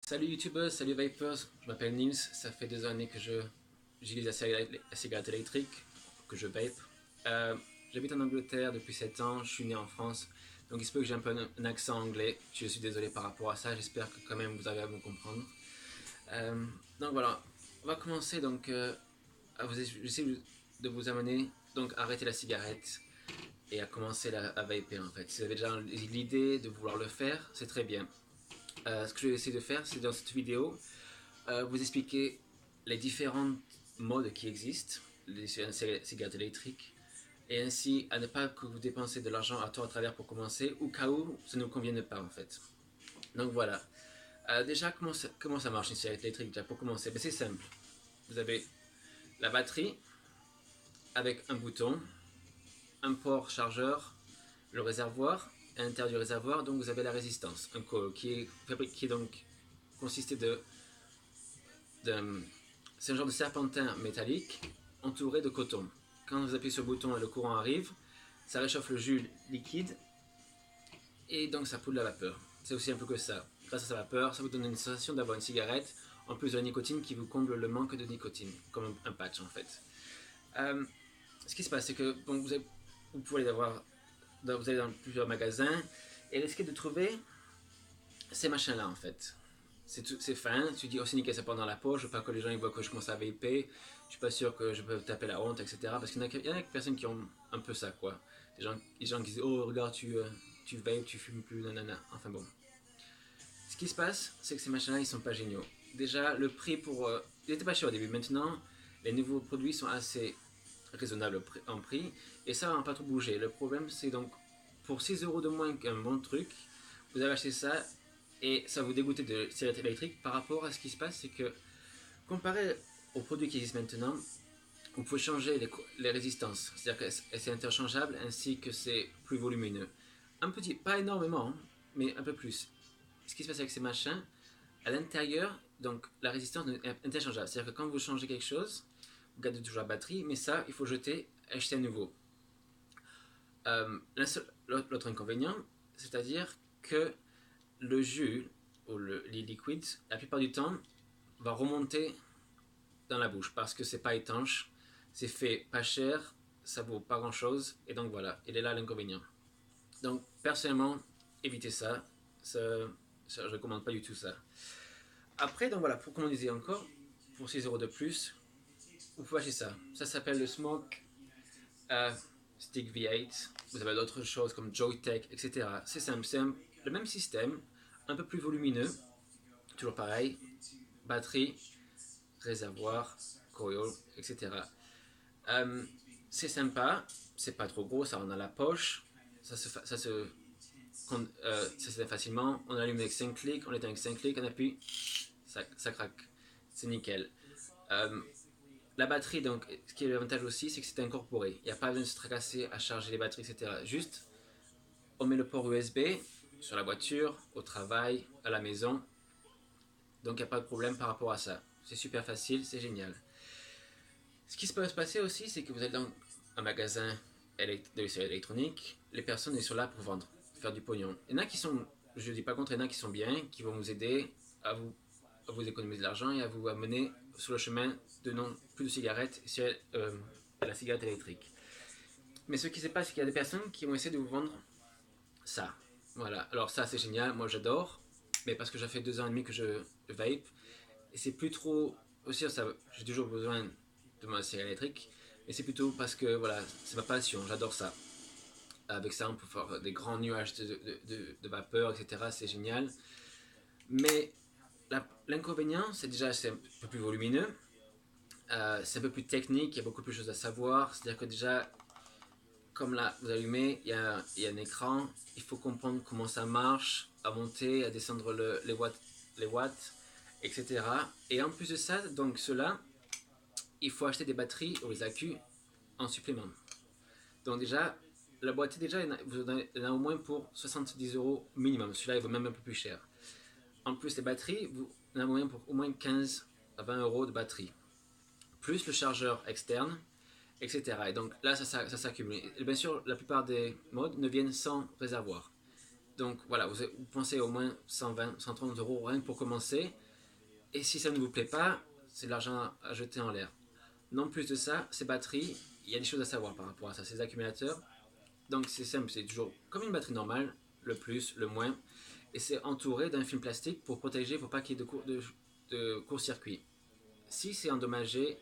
Salut youtubeurs, salut vapers, je m'appelle Nils, ça fait 2 années que j'utilise la cigarette électrique, que je vape. Euh, J'habite en Angleterre depuis 7 ans, je suis né en France, donc il se peut que j'ai un peu un accent anglais, je suis désolé par rapport à ça, j'espère que quand même vous avez à me comprendre. Euh, donc voilà, on va commencer donc j'essaie de vous amener donc à arrêter la cigarette et à commencer à vaper en fait. Si vous avez déjà l'idée de vouloir le faire, c'est très bien. Ce que je vais essayer de faire, c'est dans cette vidéo, vous expliquer les différents modes qui existent, les cigarettes électriques, et ainsi à ne pas que vous dépensez de l'argent à tort à travers pour commencer, ou cas où ça ne vous convienne pas en fait. Donc voilà. Déjà, comment ça marche une cigarette électrique déjà, pour commencer? Ben, c'est simple. Vous avez la batterie avec un bouton, un port chargeur, le réservoir, à l'intérieur du réservoir, donc vous avez la résistance, un coil qui est donc consisté de c'est un genre de serpentin métallique entouré de coton. Quand vous appuyez sur le bouton et le courant arrive, ça réchauffe le jus liquide et donc ça poudre la vapeur. C'est aussi un peu que ça. Grâce à sa vapeur, ça vous donne une sensation d'avoir une cigarette en plus de la nicotine qui vous comble le manque de nicotine, comme un patch en fait. Euh, Ce qui se passe, c'est que bon, vous pouvez vous allez dans plusieurs magasins et risquer de trouver ces machins-là en fait. C'est fin, tu dis oh c'est nickel, ça part dans la poche, je veux pas que les gens ils voient que je commence à vaper, je suis pas sûr que je peux taper la honte, etc. Parce qu'il y en a des personnes qui ont un peu ça quoi. Les gens qui disent oh regarde tu vapes, tu fumes plus, nanana, enfin bon. Ce qui se passe, c'est que ces machins-là ils sont pas géniaux. Déjà le prix il était pas cher au début, maintenant les nouveaux produits sont assez raisonnables en prix et ça va pas trop bouger. Le problème c'est donc pour 6 euros de moins qu'un bon truc, vous avez acheté ça et ça vous dégoûter de cigarettes électriques par rapport à ce qui se passe, c'est que comparé aux produits qui existent maintenant, vous pouvez changer les résistances, c'est-à-dire que c'est interchangeable ainsi que c'est plus volumineux. Un petit, pas énormément, mais un peu plus. Ce qui se passe avec ces machins, à l'intérieur, donc la résistance est interchangeable, c'est-à-dire que quand vous changez quelque chose, vous gardez toujours la batterie, mais ça, il faut jeter, acheter à nouveau. L'autre inconvénient, c'est-à-dire que le jus ou les liquides, la plupart du temps, va remonter dans la bouche parce que c'est pas étanche, c'est fait pas cher, ça vaut pas grand chose, et donc voilà, il est là l'inconvénient. Donc personnellement, évitez ça, je recommande pas du tout ça. Après, donc voilà, comme on disait encore, pour 6 euros de plus, vous pouvez acheter ça. Ça s'appelle le Smoke euh, Stick V8. Vous avez d'autres choses comme Joytech, etc. C'est simple, le même système, un peu plus volumineux, toujours pareil, batterie, réservoir, coil, etc. Euh, c'est sympa, c'est pas trop gros, ça rentre dans la poche, ça se fait facilement, on allume avec 5 clics, on éteint avec 5 clics, on appuie, ça craque, c'est nickel. Euh, la batterie, donc, ce qui est l'avantage aussi, c'est que c'est incorporé, il n'y a pas besoin de se tracasser à charger les batteries, etc. Juste, on met le port USB sur la voiture, au travail, à la maison, donc il n'y a pas de problème par rapport à ça. C'est super facile, c'est génial. Ce qui peut se passer aussi, c'est que vous êtes dans un magasin de séries électroniques, les personnes sont là pour vendre, faire du pognon. Il y en a qui sont, je ne dis pas contre, il y en a qui sont bien, qui vont vous aider à vous économiser de l'argent et à vous amener sur le chemin de non plus de cigarettes, à la cigarette électrique. Mais ce qui se passe, c'est qu'il y a des personnes qui vont essayer de vous vendre ça. Voilà, alors ça c'est génial, moi j'adore, mais parce que ça fait 2 ans et demi que je vape, et c'est plus trop, aussi ça, j'ai toujours besoin de ma cigarette électrique, mais c'est plutôt parce que voilà, c'est ma passion, j'adore ça. Avec ça, on peut faire des grands nuages de vapeur, etc. C'est génial. Mais l'inconvénient, c'est déjà c'est un peu plus volumineux, c'est un peu plus technique, il y a beaucoup plus de choses à savoir. C'est-à-dire que déjà, comme là, vous allumez, il y a un écran, il faut comprendre comment ça marche, à monter, à descendre les watts, etc. Et en plus de ça, donc cela, il faut acheter des batteries ou des accus en supplément. Donc déjà, la boîtier, déjà, vous en avez au moins pour 70 euros minimum. Celui-là, il vaut même un peu plus cher. En plus, les batteries, vous en avez moyen pour au moins 15 à 20 euros de batterie. Plus le chargeur externe, etc. Et donc là, ça s'accumule. Et bien sûr, la plupart des modes ne viennent sans réservoir. Donc voilà, vous pensez au moins 120, 130 euros rien que pour commencer. Et si ça ne vous plaît pas, c'est de l'argent à jeter en l'air. Non plus de ça, ces batteries, il y a des choses à savoir par rapport à ça. Ces accumulateurs, donc c'est simple, c'est toujours comme une batterie normale, le plus, le moins. Et c'est entouré d'un film plastique pour protéger, pour pas qu'il y ait de court-circuit. Si c'est endommagé,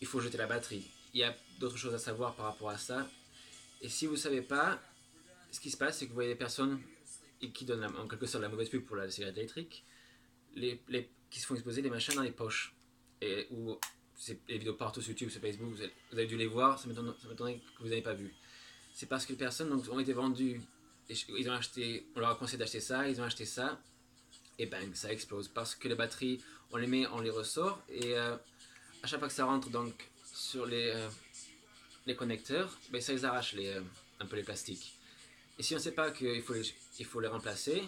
il faut jeter la batterie. Il y a d'autres choses à savoir par rapport à ça. Et si vous ne savez pas, ce qui se passe, c'est que vous voyez des personnes qui donnent en quelque sorte la mauvaise pub pour la cigarette électrique, qui se font exposer des machins dans les poches. Et où c'est les vidéos partout sur YouTube, sur Facebook, vous avez dû les voir, ça m'étonnerait que vous n'avez pas vu. C'est parce que les personnes donc, ont été vendues, ils ont acheté, on leur a conseillé d'acheter ça, ils ont acheté ça, et bang, ça explose. Parce que les batteries, on les met, on les ressort, et à chaque fois que ça rentre donc, sur les connecteurs, ben, ça les arrache un peu les plastiques. Et si on ne sait pas qu'il faut les remplacer,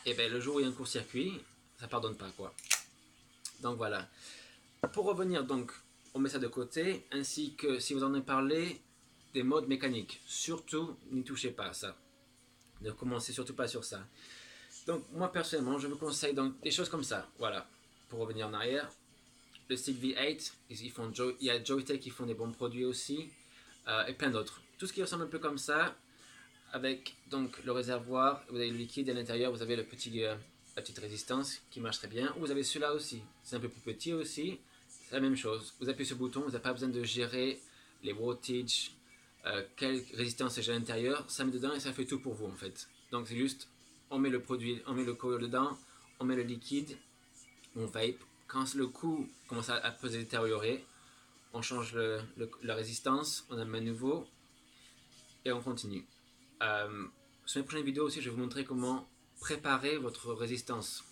et ben, le jour où il y a un court-circuit, ça ne pardonne pas quoi. Donc voilà. Pour revenir donc, on met ça de côté, ainsi que si vous en avez parlé, des modes mécaniques. Surtout, n'y touchez pas à ça. Ne commencez surtout pas sur ça. Donc moi personnellement, je vous conseille donc des choses comme ça. Voilà. Pour revenir en arrière, le Stick V8, il y a Joytech qui font des bons produits aussi, et plein d'autres. Tout ce qui ressemble un peu comme ça, avec donc le réservoir, vous avez le liquide à l'intérieur, vous avez la petite résistance qui marche très bien. Vous avez celui-là aussi, c'est un peu plus petit aussi, c'est la même chose. Vous appuyez sur le bouton, vous n'avez pas besoin de gérer les wattage, quelle résistance j'ai à l'intérieur, ça met dedans et ça fait tout pour vous en fait. Donc c'est juste, on met le produit, on met le coil dedans, on met le liquide, on vape. Quand le coup commence à se détériorer, on change la résistance, on en met à nouveau et on continue. Sur les prochaines vidéos aussi, je vais vous montrer comment préparer votre résistance.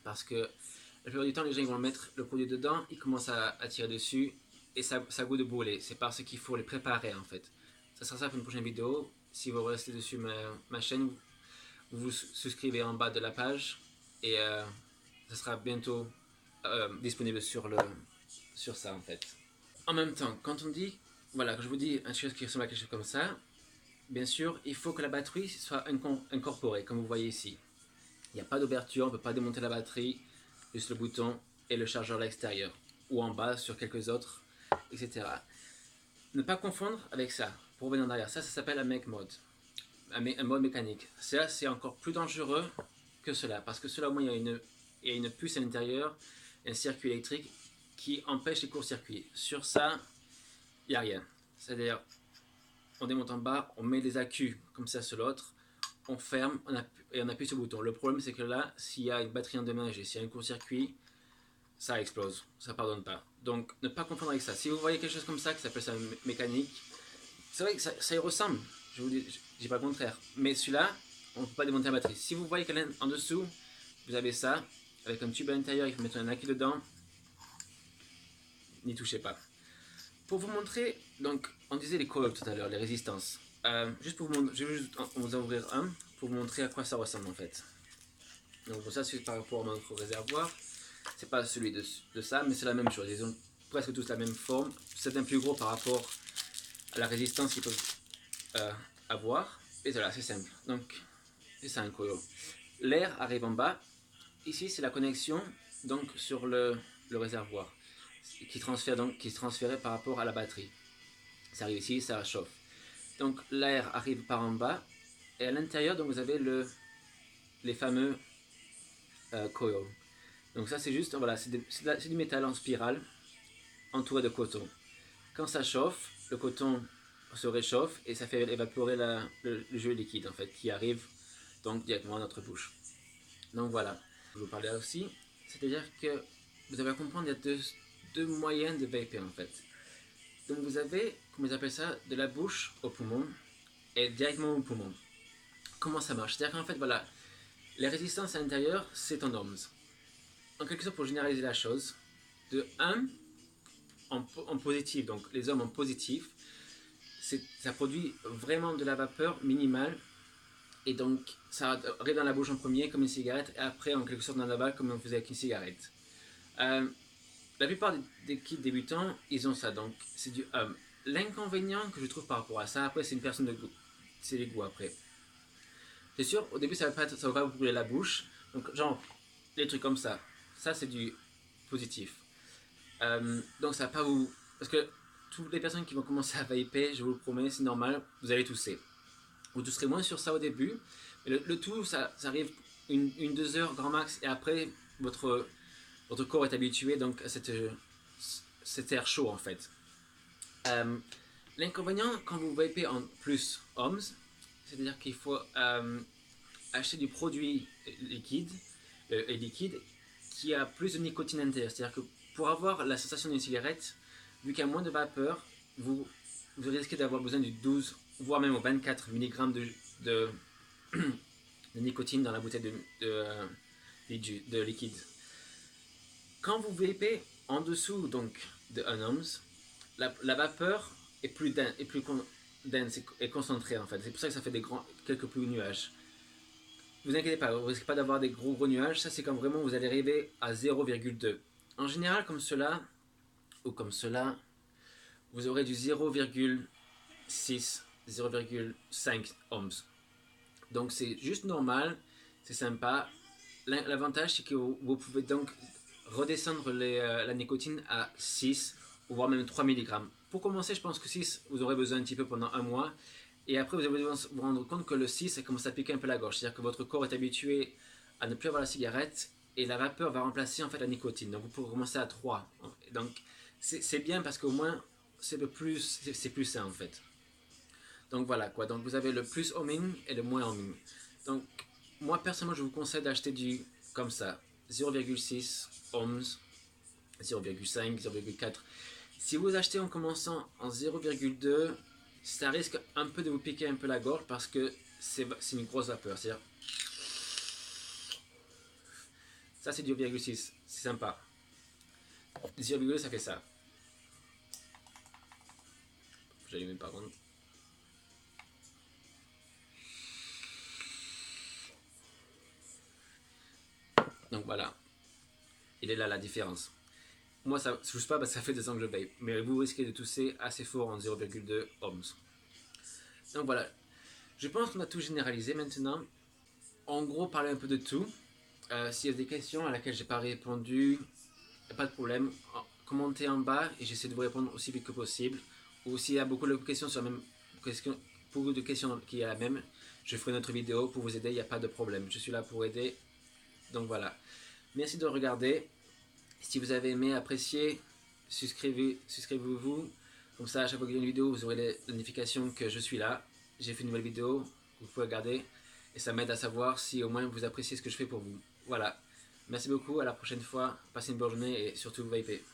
Parce que la plupart du temps, les gens ils vont mettre le produit dedans, ils commencent à tirer dessus et ça goûte de brûler. C'est parce qu'il faut les préparer en fait. Ça sera ça pour une prochaine vidéo. Si vous restez dessus ma chaîne, vous vous souscrivez en bas de la page et ça sera bientôt disponible sur ça en fait. En même temps, quand on dit, voilà, quand je vous dis une chose qui ressemble à quelque chose comme ça, bien sûr, il faut que la batterie soit incorporée, comme vous voyez ici. Il n'y a pas d'ouverture, on ne peut pas démonter la batterie, juste le bouton et le chargeur à l'extérieur, ou en bas sur quelques autres, etc. Ne pas confondre avec ça. Pour revenir en arrière, ça s'appelle un make mode, un mode mécanique. Ça, c'est encore plus dangereux que cela, parce que cela, au moins, il y a une puce à l'intérieur, un circuit électrique qui empêche les courts-circuits. Sur ça, il n'y a rien. C'est-à-dire, on démonte en bas, on met les accus comme ça sur l'autre, on ferme et on appuie sur le bouton. Le problème c'est que là, s'il y a une batterie endommagée, s'il y a un court-circuit, ça explose, ça pardonne pas. Donc ne pas confondre avec ça. Si vous voyez quelque chose comme ça qui s'appelle ça mécanique, c'est vrai que ça y ressemble, je vous dis pas le contraire. Mais celui-là, on ne peut pas démonter la batterie. Si vous voyez qu'en dessous, vous avez ça, avec un tube à l'intérieur, il faut mettre un accu dedans, n'y touchez pas. Pour vous montrer, donc on disait les coils tout à l'heure, les résistances. Juste pour vous montrer, je vais juste vous en ouvrir un pour vous montrer à quoi ça ressemble en fait. Donc pour ça, c'est par rapport à notre réservoir. C'est pas celui de ça, mais c'est la même chose. Ils ont presque tous la même forme. C'est un plus gros par rapport à la résistance qu'ils peuvent avoir. Et voilà, c'est simple. Donc c'est ça un coil. L'air arrive en bas. Ici, c'est la connexion donc sur le réservoir qui est transféré par rapport à la batterie. Ça arrive ici, ça chauffe. Donc l'air arrive par en bas et à l'intérieur donc vous avez les fameux coils. Donc ça c'est juste, voilà, c'est du métal en spirale entouré de coton. Quand ça chauffe, le coton se réchauffe et ça fait évaporer le jus liquide en fait qui arrive donc directement à notre bouche. Donc voilà, je vous parlais aussi, c'est-à-dire que vous avez à comprendre, il y a deux moyens de vaper en fait. Donc vous avez, comment ils appellent ça, de la bouche au poumon et directement au poumon. Comment ça marche? C'est-à-dire qu'en fait, voilà, les résistances à l'intérieur, c'est en ohms. En quelque sorte, pour généraliser la chose, de 1 en positif, donc les ohms en positif, ça produit vraiment de la vapeur minimale et donc ça arrive dans la bouche en premier comme une cigarette et après en quelque sorte dans la balle comme on faisait avec une cigarette. La plupart des kits débutants, ils ont ça, donc c'est du hum. L'inconvénient que je trouve par rapport à ça, après c'est une personne de goût, c'est les goûts après. C'est sûr, au début, ça va pas vous brûler la bouche. Donc, genre, des trucs comme ça. Ça, c'est du positif. Donc, ça va pas vous... Parce que toutes les personnes qui vont commencer à vaper, je vous le promets, c'est normal, vous allez tousser. Vous tousserez moins sur ça au début. Mais le tout, ça arrive une, 2 heures grand max. Et après, votre corps est habitué donc, à cet air chaud, en fait. L'inconvénient, quand vous vapez en plus ohms, c'est-à-dire qu'il faut acheter du produit liquide, qui a plus de nicotine intérieure. C'est-à-dire que pour avoir la sensation d'une cigarette, vu qu'il y a moins de vapeur, vous risquez d'avoir besoin du 12, voire même au 24 mg de nicotine dans la bouteille de liquide. Quand vous vapez en dessous donc, de 1 ohms, la vapeur est plus dense et concentrée en fait. C'est pour ça que ça fait quelques plus nuages. Vous inquiétez pas, vous risquez pas d'avoir des gros nuages. Ça c'est quand vraiment vous allez arriver à 0,2. En général comme cela ou comme cela, vous aurez du 0,6, 0,5 ohms. Donc c'est juste normal, c'est sympa. L'avantage c'est que vous pouvez donc redescendre la nicotine à 6 ou voire même 3 mg. Pour commencer, je pense que 6, vous aurez besoin un petit peu pendant un mois. Et après, vous allez vous rendre compte que le 6, ça commence à piquer un peu la gorge. C'est-à-dire que votre corps est habitué à ne plus avoir la cigarette et la vapeur va remplacer en fait la nicotine. Donc vous pouvez commencer à 3. Donc c'est bien parce qu'au moins c'est plus sain en fait. Donc voilà quoi. Donc vous avez le plus homing et le moins homing. Donc moi personnellement, je vous conseille d'acheter du comme ça, 0,6 ohms, 0,5, 0,4. Si vous achetez en commençant en 0,2, ça risque un peu de vous piquer un peu la gorge parce que c'est une grosse vapeur. C'est-à-dire, ça c'est du 0,6, c'est sympa. 0,2 ça fait ça. J'allume par contre. Donc voilà, il est là la différence. Moi ça ne touche pas parce que ça fait 2 ans que je vape, mais vous risquez de tousser assez fort en 0,2 ohms. Donc voilà, je pense qu'on a tout généralisé maintenant. En gros, parler un peu de tout. S'il y a des questions à laquelle j'ai pas répondu, pas de problème. Commentez en bas et j'essaie de vous répondre aussi vite que possible. Ou s'il y a beaucoup de questions sur la même question, beaucoup de questions qui est la même, je ferai une autre vidéo pour vous aider. Il n'y a pas de problème. Je suis là pour aider. Donc voilà. Merci de regarder. Si vous avez aimé, apprécié, souscrivez-vous. Comme ça, à chaque fois qu'il y a une vidéo, vous aurez les notifications que je suis là. J'ai fait une nouvelle vidéo. Vous pouvez regarder. Et ça m'aide à savoir si au moins vous appréciez ce que je fais pour vous. Voilà. Merci beaucoup, à la prochaine fois. Passez une bonne journée et surtout vapez.